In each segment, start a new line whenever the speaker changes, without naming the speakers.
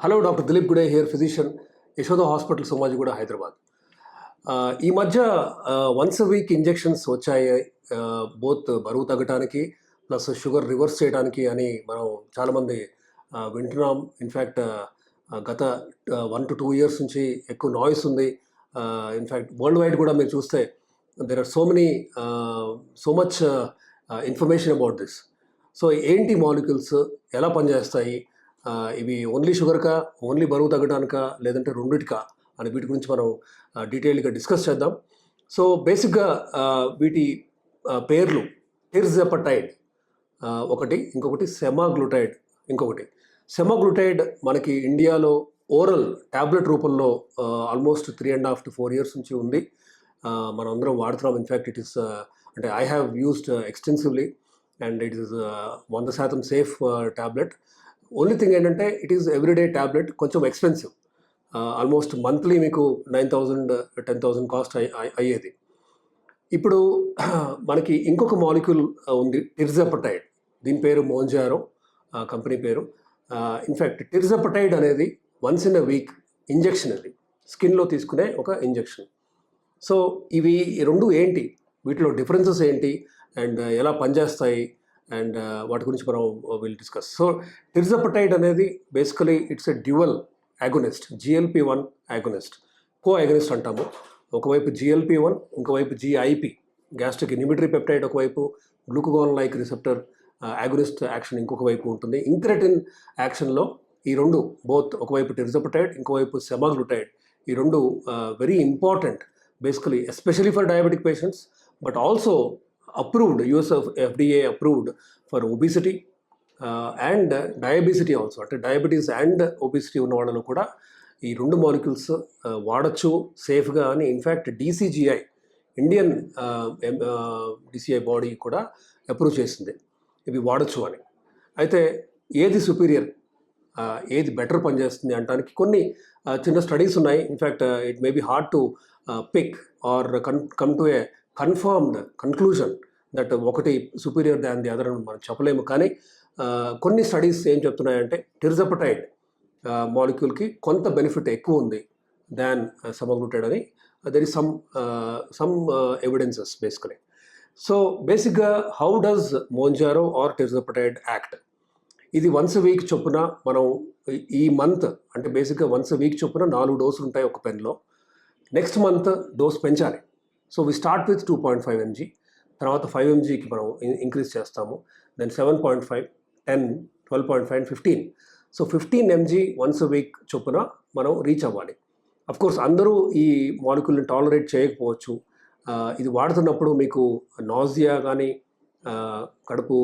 Hello, doctor Dilip Gude here, physician, Yashoda hospital, Somajiguda, Hyderabad. ఈ మధ్య once a week injections వచ్చాయి, బోత్ బరువు తగ్గటానికి ప్లస్ షుగర్ రివర్స్ చేయడానికి అని మనం చాలామంది వింటున్నాం. ఇన్ఫ్యాక్ట్ గత 1 to 2 years నుంచి ఎక్కువ నాయిస్ ఉంది. ఇన్ఫ్యాక్ట్ వరల్డ్ వైడ్ కూడా మీరు చూస్తే there are so much information about this. So ఏంటి మాలిక్యూల్స్, ఎలా పనిచేస్తాయి, ఇవి ఓన్లీ షుగర్కా, ఓన్లీ బరువు తగ్గడానికా, లేదంటే రెండిటికా అని వీటి గురించి మనం డీటెయిల్గా డిస్కస్ చేద్దాం. సో బేసిక్గా వీటి పేర్లు టిర్జెపటైడ్ ఒకటి, ఇంకొకటి సెమాగ్లూటైడ్ ఇంకొకటి. సెమాగ్లూటైడ్ మనకి ఇండియాలో ఓరల్ ట్యాబ్లెట్ రూపంలో ఆల్మోస్ట్ 3.5 to 4 years నుంచి ఉంది. మనం అందరం వాడుతున్నాం. ఇన్ఫ్యాక్ట్ ఇట్ ఈస్ అంటే I have used extensively and it is 100% safe tablet. Only thing ఏంటంటే ఇట్ ఈస్ ఎవ్రీడే ట్యాబ్లెట్, కొంచెం ఎక్స్పెన్సివ్. ఆల్మోస్ట్ మంత్లీ మీకు 9,000 10,000 కాస్ట్ అయ్యేది. ఇప్పుడు మనకి ఇంకొక మాలిక్యూల్ ఉంది, టిర్జెపటైడ్. దీని పేరు మోంజారో, కంపెనీ పేరు. ఇన్ఫ్యాక్ట్ టిర్జెపటైడ్ అనేది once in a week injection, అది స్కిన్లో తీసుకునే ఒక ఇంజెక్షన్. సో ఇవి రెండు ఏంటి, వీటిలో డిఫరెన్సెస్ ఏంటి అండ్ ఎలా పనిచేస్తాయి అండ్ వాటి గురించి మనం విల్ డిస్కస్. సో టిర్జెపటైడ్ అనేది basically it's a dual agonist, GLP-1 agonist, co agonist అంటాము. ఒకవైపు GLP-1, ఇంకోవైపు GIP, గ్యాస్ట్రిక్ ఇన్హిబిటరీ పెప్టైడ్ ఒకవైపు, glucagon like receptor agonist action ఇంకొక వైపు ఉంటుంది. ఇంక్రెటిన్ యాక్షన్లో ఈ రెండు, బోత్ ఒకవైపు టిర్జెపటైడ్, ఇంకోవైపు సెమాగ్లూటైడ్, ఈ రెండు very important basically, especially for diabetic patients, but also approved, US of FDA approved for obesity and diabetes also. అంటే డయాబెటీస్ అండ్ ఒబిసిటీ ఉన్న వాళ్ళలో కూడా ఈ రెండు మాలిక్యూల్స్ వాడచ్చు సేఫ్గా అని in fact DCGI, Indian DCI body కూడా అప్రూవ్ చేసింది ఇవి వాడచ్చు అని. అయితే ఏది సుపీరియర్, ఏది బెటర్ పనిచేస్తుంది అనడానికి కొన్ని చిన్న స్టడీస్ ఉన్నాయి. In fact it may be hard to pick or come to a confirmed conclusion that ఒకటి సుపీరియర్ దాన్ ది అదర్ అని మనం చెప్పలేము. కానీ కొన్ని స్టడీస్ ఏం చెప్తున్నాయంటే టిర్జెపటైడ్ మాలిక్యూల్కి కొంత బెనిఫిట్ ఎక్కువ ఉంది దాన్ సెమాగ్లూటైడ్ అని. There is some evidences basically. So బేసిక్గా how does Mounjaro or tirzepatide act? ఇది వన్స్ అ వీక్ చొప్పున మనం ఈ మంత్, అంటే బేసిక్గా వన్స్ అ వీక్ చొప్పున 4 డోసులు ఉంటాయి ఒక పెన్లో. నెక్స్ట్ మంత్ డోస్ పెంచాలి. So we start with 2.5 mg, తర్వాత 5 mgకి మనం ఇంక్రీజ్ చేస్తాము, దెన్ 7.5, 10, 12.5 and 15. సో 15 mg వన్స్ అ వీక్ చొప్పున మనం రీచ్ అవ్వాలి. అఫ్కోర్స్ అందరూ ఈ మాలిక్యూల్ని టాలరేట్ చేయకపోవచ్చు. ఇది వాడుతున్నప్పుడు మీకు నాజియా కానీ, కడుపు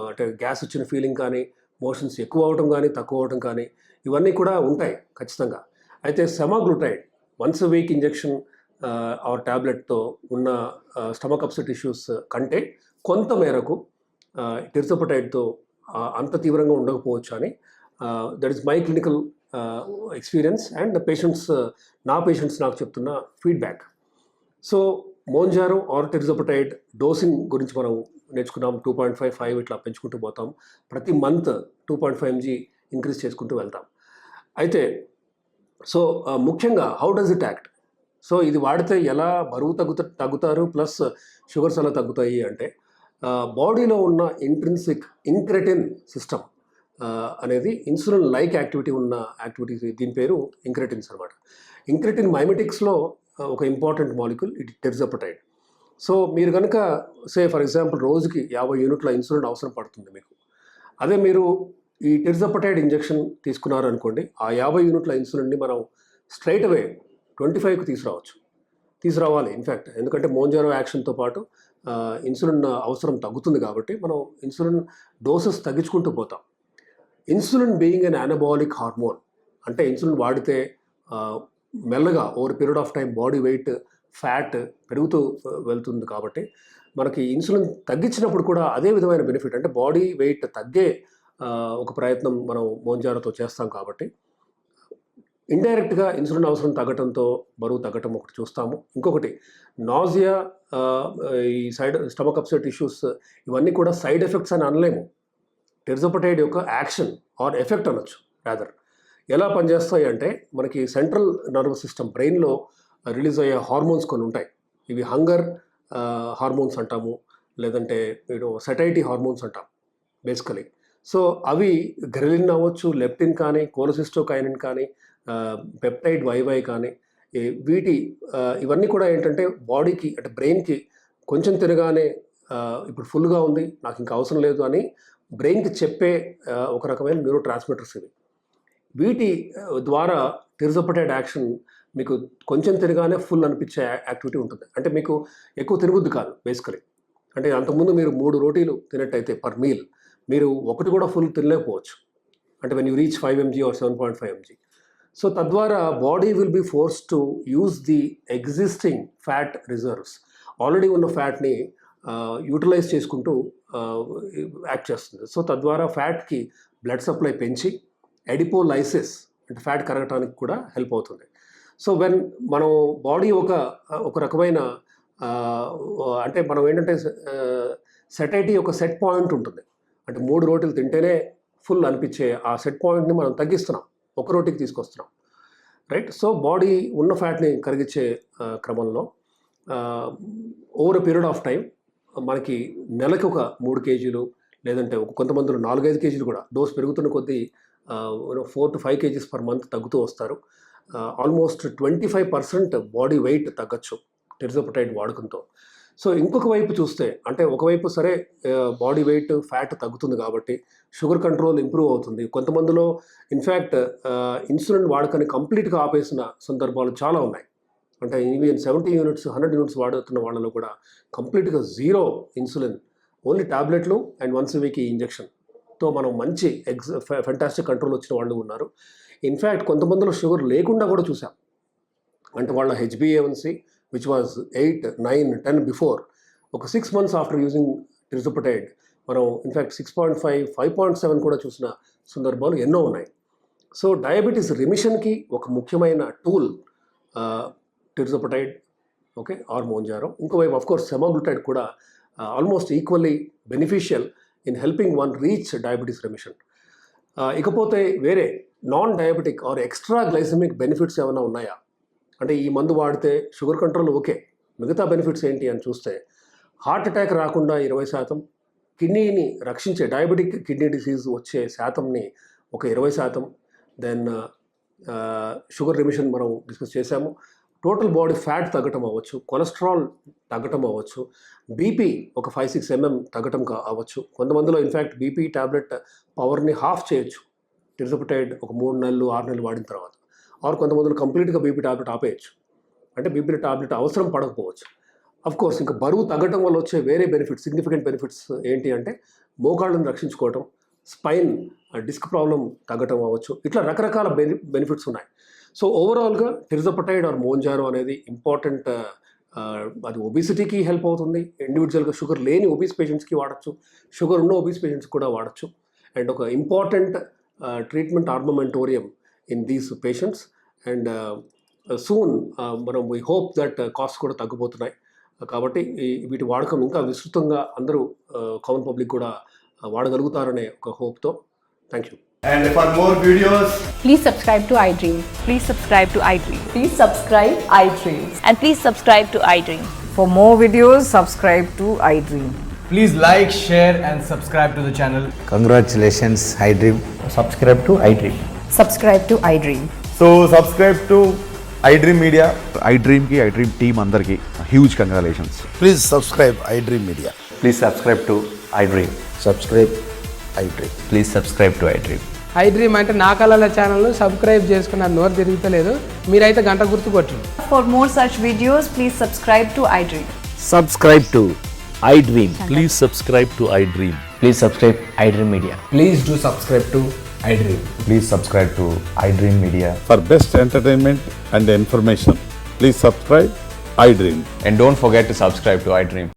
అంటే గ్యాస్ వచ్చిన ఫీలింగ్ కానీ, మోషన్స్ ఎక్కువ అవటం కానీ తక్కువ అవటం కానీ, ఇవన్నీ కూడా ఉంటాయి ఖచ్చితంగా. అయితే semaglutide once a week injection or ట్యాబ్లెట్తో ఉన్న స్టమక్ అప్సెట్ ఇష్యూస్ కంటే కొంత మేరకు టిర్జెపటైడ్తో అంత తీవ్రంగా ఉండకపోవచ్చు అని that is my clinical experience and నా పేషెంట్స్ నాకు చెప్తున్న feedback. So Mounjaro or tirzepatide dosing గురించి మనం నేర్చుకున్నాం. 2.5, 5 ఇట్లా పెంచుకుంటూ పోతాం. ప్రతి మంత్ 2.5 mg ఇంక్రీజ్ చేసుకుంటూ వెళ్తాం. అయితే సో ముఖ్యంగా how does it act? So ఇది వాడితే ఎలా బరువు తగ్గుతారు ప్లస్ షుగర్స్ ఎలా తగ్గుతాయి అంటే, బాడీలో ఉన్న ఇంట్రిన్సిక్ ఇంక్రెటిన్ సిస్టమ్ అనేది ఇన్సులిన్ లైక్ యాక్టివిటీ ఉన్న యాక్టివిటీ, దీని పేరు ఇంక్రెటిన్స్ అనమాట. ఇంక్రెటిన్ మైమెటిక్స్లో ఒక ఇంపార్టెంట్ మాలిక్యూల్ ఇది టిర్జెపటైడ్. సో మీరు కనుక ఫర్ ఎగ్జాంపుల్ రోజుకి 50 యూనిట్ల ఇన్సులిన్ అవసరం పడుతుంది మీకు. అదే మీరు ఈ టిర్జెపటైడ్ ఇంజెక్షన్ తీసుకున్నారు అనుకోండి, ఆ 50 యూనిట్ల ఇన్సులిన్ని మనం స్ట్రైట్ అవే 25కి తీసుకురావాలి ఇన్ఫ్యాక్ట్. ఎందుకంటే మోంజారో యాక్షన్తో పాటు ఇన్సులిన్ అవసరం తగ్గుతుంది కాబట్టి మనం ఇన్సులిన్ డోసెస్ తగ్గించుకుంటూ పోతాం. Insulin being an anabolic hormone, అంటే ఇన్సులిన్ వాడితే మెల్లగా over period of time body weight, fat పెరుగుతూ వెళ్తుంది కాబట్టి మనకి ఇన్సులిన్ తగ్గించినప్పుడు కూడా అదే విధమైన బెనిఫిట్, అంటే బాడీ వెయిట్ తగ్గే ఒక ప్రయత్నం మనం మోంజారోతో చేస్తాం కాబట్టి ఇండైరెక్ట్గా ఇన్సులిన్ అవసరం తగ్గటంతో బరువు తగ్గటం ఒకటి చూస్తాము. ఇంకొకటి నాజియా, ఈ స్టమక్ అప్సెట్ ఇష్యూస్, ఇవన్నీ కూడా సైడ్ ఎఫెక్ట్స్ అని అనలేము. టెర్జోపటైడ్ యొక్క యాక్షన్ ఆర్ ఎఫెక్ట్ అనొచ్చు రాదర్. ఎలా పనిచేస్తాయి అంటే మనకి సెంట్రల్ నర్వస్ సిస్టమ్ బ్రెయిన్లో రిలీజ్ అయ్యే హార్మోన్స్ కొన్ని ఉంటాయి. ఇవి హంగర్ హార్మోన్స్ అంటాము, లేదంటే సెటైటీ హార్మోన్స్ అంటాం బేసికలీ. సో అవి గ్రెలిన్ అవ్వచ్చు, లెప్టిన్ కానీ, కోలసిస్టోకైనిన్ కానీ, పెప్టైడ్ వైవై కానీ, ఇవన్నీ కూడా ఏంటంటే బాడీకి అంటే బ్రెయిన్కి కొంచెం తినగానే ఇప్పుడు ఫుల్గా ఉంది, నాకు ఇంకా అవసరం లేదు అని బ్రెయిన్కి చెప్పే ఒక రకమైన న్యూరో ట్రాన్స్మిటర్స్ ఇవి. వీటి ద్వారా టెర్జోపటైడ్ యాక్షన్ మీకు కొంచెం తినగానే ఫుల్ అనిపించే యాక్టివిటీ ఉంటుంది. అంటే మీకు ఎక్కువ తినబుద్ది కాదు బేసికలీ. అంటే అంతకుముందు మీరు 3 రోటీలు తినట్టయితే పర్ మీల్, మీరు ఒకటి కూడా ఫుల్ తినలేకపోవచ్చు. అంటే when you reach 5 mg or 7.5 mg. So తద్వారా body will be force to use the existing fat reserves, already ఉన్న ఫ్యాట్ని యూటిలైజ్ చేసుకుంటూ యాక్ట్ చేస్తుంది. సో తద్వారా ఫ్యాట్కి బ్లడ్ సప్లై పెంచి ఎడిపోలైసిస్ అంటే ఫ్యాట్ కరగటానికి కూడా హెల్ప్ అవుతుంది. సో వెన్ మనం బాడీ ఒక రకమైన అంటే మనం ఏంటంటే సెటైటీ ఒక సెట్ పాయింట్ ఉంటుంది. అంటే 3 రోటీలు తింటేనే ఫుల్ అనిపించే ఆ సెట్ పాయింట్ని మనం తగ్గిస్తున్నాం, 1 రోటీకి తీసుకొస్తున్నాం, రైట్. సో బాడీ ఉన్న ఫ్యాట్ని కరిగించే క్రమంలో over a period of time మనకి నెలకి ఒక 3 kgs, లేదంటే కొంతమందిలో 4-5 kgs కూడా డోస్ పెరుగుతున్న కొద్దీ 4 to 5 kgs పర్ మంత్ తగ్గుతూ వస్తారు. ఆల్మోస్ట్ 25% బాడీ వెయిట్ తగ్గచ్చు టెర్జోపటైడ్ వాడకంతో. సో ఇంకొక వైపు చూస్తే అంటే ఒకవైపు సరే బాడీ వెయిట్ ఫ్యాట్ తగ్గుతుంది కాబట్టి షుగర్ కంట్రోల్ ఇంప్రూవ్ అవుతుంది. కొంతమందిలో ఇన్ఫ్యాక్ట్ ఇన్సులిన్ వాడకాన్ని కంప్లీట్గా ఆపేసిన సందర్భాలు చాలా ఉన్నాయి. అంటే ఈవెన్ 70 యూనిట్స్ 100 యూనిట్స్ వాడుతున్న వాళ్ళలో కూడా కంప్లీట్గా జీరో ఇన్సులిన్, ఓన్లీ టాబ్లెట్లు అండ్ వన్స్ వీక్ ఇంజెక్షన్తో మనం మంచి ఫెంటాస్టిక్ కంట్రోల్ వచ్చిన వాళ్ళు ఉన్నారు. ఇన్ఫ్యాక్ట్ కొంతమందిలో షుగర్ లేకుండా కూడా చూసాం. అంటే వాళ్ళ HbA1c విచ్ వాజ్ 8, 9, 10 బిఫోర్, ఒక 6 months ఆఫ్టర్ యూజింగ్ టెర్జోపటైడ్ మనం ఇన్ఫ్యాక్ట్ 6.5, 5.7 కూడా చూసిన సందర్భాలు ఎన్నో ఉన్నాయి. సో డయాబెటీస్ రిమిషన్కి ఒక ముఖ్యమైన tool tirzepatide, okay, or Mounjaro. ఇంకోవైపు ఆఫ్కోర్స్ సెమాగ్లూటైడ్ కూడా almost equally beneficial in helping one reach diabetes remission. ఇకపోతే వేరే non diabetic or extra glycemic benefits ఏమైనా ఉన్నాయా అంటే ఈ మందు వాడితే షుగర్ కంట్రోల్ ఓకే, మిగతా బెనిఫిట్స్ ఏంటి అని చూస్తే హార్ట్ అటాక్ రాకుండా 20%, కిడ్నీని రక్షించే డయాబెటిక్ కిడ్నీ డిసీజ్ వచ్చే శాతంని ఒక 20%, దెన్ షుగర్ రిమిషన్ మనం డిస్కస్ చేశాము. టోటల్ బాడీ ఫ్యాట్ తగ్గటం అవ్వచ్చు, కొలెస్ట్రాల్ తగ్గటం అవ్వచ్చు, బీపీ ఒక 5-6 mm తగ్గటం అవ్వచ్చు. కొంతమందిలో ఇన్ఫ్యాక్ట్ బీపీ ట్యాబ్లెట్ పవర్ని హాఫ్ చేయొచ్చు టెర్జోపటైడ్ ఒక 3 నెలలు 6 నెలలు వాడిన తర్వాత. ఆర్ కొంతమందిలో కంప్లీట్గా బీపీ ట్యాబ్లెట్ ఆపేయచ్చు, అంటే బీపీ ట్యాబ్లెట్ అవసరం పడకపోవచ్చు. అఫ్కోర్స్ ఇంకా బరువు తగ్గటం వల్ల వచ్చే వేరే బెనిఫిట్స్, సిగ్నిఫికెంట్ బెనిఫిట్స్ ఏంటి అంటే మోకాళ్ళను రక్షించుకోవటం, స్పైన్ డిస్క్ ప్రాబ్లం తగ్గటం అవ్వచ్చు. ఇట్లా రకరకాల బెనిఫిట్స్ ఉన్నాయి. సో ఓవరాల్గా టెర్జోపటైడ్ ఆర్ మోంజారో అనేది ఇంపార్టెంట్. అది ఒబిసిటీకి హెల్ప్ అవుతుంది. ఇండివిజువల్గా షుగర్ లేని ఒబీస్ పేషెంట్స్కి వాడచ్చు, షుగర్ ఉన్న ఒబీస్ పేషెంట్స్కి కూడా వాడచ్చు. అండ్ ఒక important treatment armamentarium in these patients. And soon మనం వీ హోప్ దట్ కాస్ట్ కూడా తగ్గిపోతున్నాయి. కాబట్టి వీటి వాడకం ఇంకా విస్తృతంగా అందరూ కామన్ పబ్లిక్ కూడా వాడగలుగుతారనే ఒక హోప్తో. Thank you.
And for more videos,
please subscribe to iDream.
Please subscribe to iDream.
Please subscribe iDream.
And please subscribe to iDream.
For more videos, subscribe to iDream.
please like, share and subscribe to the channel.
Congratulations, iDream.
Subscribe to iDream.
Subscribe to iDream.
So subscribe to iDream Media.
iDream ki iDream team andarki huge congratulations.
Please subscribe iDream Media.
Please subscribe to iDream.
Subscribe iDream.
Please subscribe to iDream.
iDream అంటే నా కళల ఛానల్ను subscribe చేసుకున్న నోరు తిరుగుతలేదు, మీరైతే గంట గుర్తు కొట్టండి.
For more such videos, please subscribe to iDream.
Subscribe to iDream.
Please subscribe to iDream.
Please subscribe iDream Media.
Please do subscribe to iDream.
Please subscribe to iDream Media.
For best entertainment and information, please subscribe iDream.
And don't forget to subscribe to iDream.